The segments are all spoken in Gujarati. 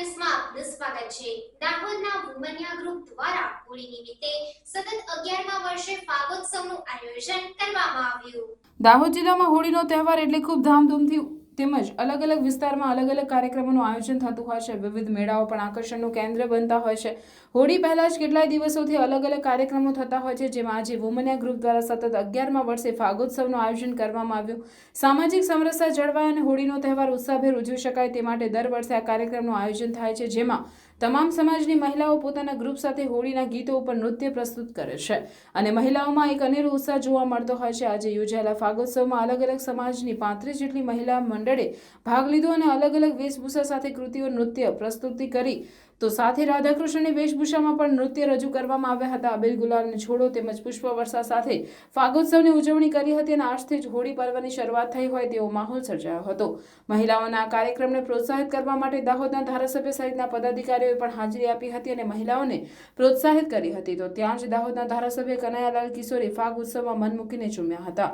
ન્યૂઝમાં આપનું સ્વાગત છે। દાહોદના વુમનિયા ગ્રુપ દ્વારા હોળી નિમિત્તે સતત 11મા વર્ષે ફાગોત્સવનું આયોજન કરવામાં આવ્યું। દાહોદ જિલ્લામાં હોળીનો તહેવાર એટલે ખૂબ ધામધૂમથી તેમજ અલગ અલગ વિસ્તારમાં અલગ અલગ કાર્યક્રમોનું આયોજન થતું હોય છે। વિવિધ મેળાઓ પણ આકર્ષણનું કેન્દ્ર બનતા હોય છે। હોળી પહેલા જ કેટલાય દિવસોથી અલગ અલગ કાર્યક્રમો થતા હોય છે, જેમાં આજે વુમનિયા ગ્રુપ દ્વારા સતત 11મા વર્ષે ફાગોત્સવનું આયોજન કરવામાં આવ્યું। સામાજિક સમરસતા જળવાય અને હોળીનો તહેવાર ઉત્સાહભેર ઉજવી શકાય તે માટે દર વર્ષે આ કાર્યક્રમનું આયોજન થાય છે, જેમાં તમામ સમાજની મહિલાઓ પોતાના ગ્રુપ સાથે હોળીના ગીતો ઉપર નૃત્ય પ્રસ્તુત કરે છે અને મહિલાઓમાં એક અનેરો ઉત્સાહ જોવા મળતો હોય છે। આજે યોજાયેલા ફાગોત્સવમાં અલગ અલગ સમાજની 35 જેટલી મહિલા મંડળે ભાગ લીધો અને અલગ અલગ વેશભૂષા સાથે કૃતિઓ નૃત્ય પ્રસ્તુતિ કરી તો સાથે રાધાકૃષ્ણની વેશભૂષામાં પણ નૃત્ય રજૂ કરવામાં આવ્યા હતા। અબીલ ગુલાલને છોડો તેમજ પુષ્પવર્ષા સાથે ફાગોત્સવની ઉજવણી કરી હતી અને આજથી જ હોળી પર્વની શરૂઆત થઈ હોય તેવો માહોલ સર્જાયો હતો। મહિલાઓના આ કાર્યક્રમને પ્રોત્સાહિત કરવા માટે દાહોદના ધારાસભ્ય સહિતના પદાધિકારીઓએ પણ હાજરી આપી હતી અને મહિલાઓને પ્રોત્સાહિત કરી હતી। તો ત્યાં જ દાહોદના ધારાસભ્ય કનૈયાલાલ કિશોરે ફાગ ઉત્સવમાં મન મૂકીને ઝૂમ્યા હતા।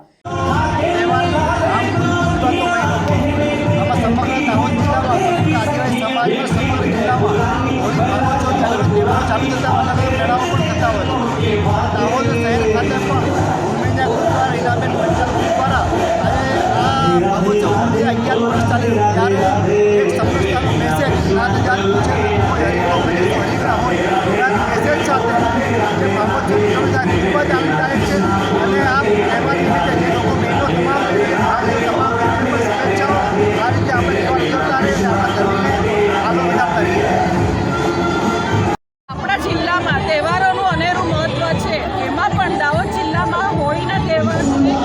તહેવારોનું અનેરું મહત્વ છે, એમાં પણ દાહોદ જિલ્લામાં હોળીના તહેવારનું એક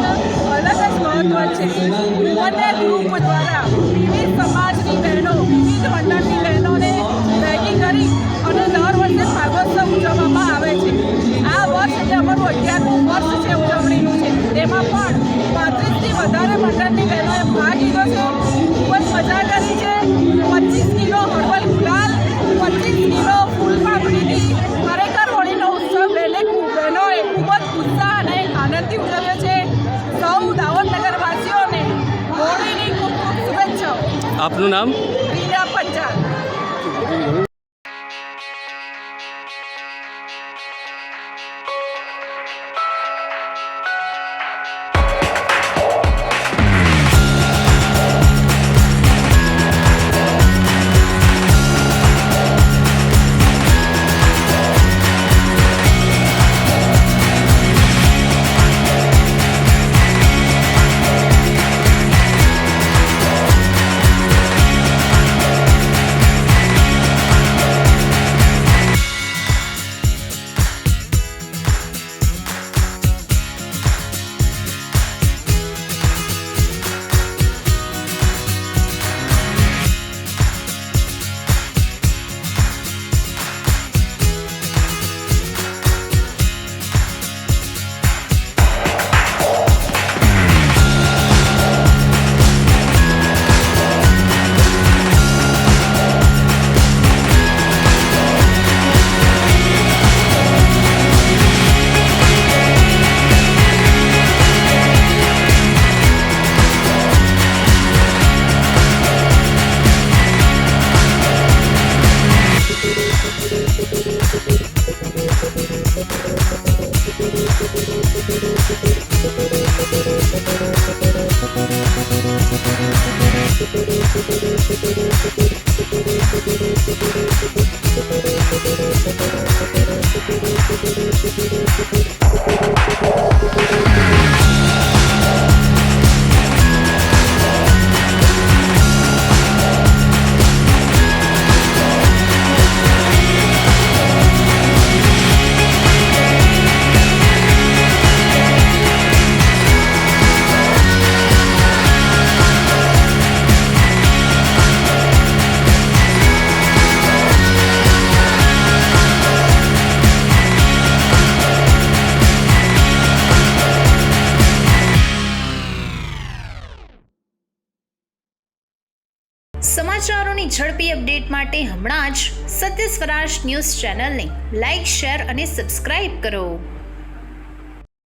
અલગ જ મહત્વ છે। વુમનિયા ગ્રુપ દ્વારા વિવિધ સમાજની બહેનો, વિવિધ મંડળની બહેનોને ભેગી કરી અને દર વર્ષે ફાગોત્સવ ઉજવવામાં આવે છે। આ વર્ષ એટલે અમારું 11મું વર્ષ છે ઉજવણીનું છે, તેમાં પણ 35થી વધારે મંડળની બહેનોએ ભાગ લીધો છે, ખૂબ જ મજા કરી છે। 25 કિલો હર્બલ ગુલાલ, 25 કિલો ફૂલ પાપડીથી ખરેખર હોળીનો ઉત્સવ બહેનોએ ખૂબ જ ઉત્સાહ અને આનંદથી ઉજવ્યો છે। સૌ દાહોદ નગરવાસીઓને હોળીની ખૂબ ખૂબ શુભેચ્છાઓ। આપનું નામ? રીના પંચાલ। સમાચારોની ઝડપી અપડેટ માટે હમણાં જ સત્ય સ્વરાજ ન્યૂઝ ચેનલને લાઇક, શેર અને સબસ્ક્રાઇબ કરો।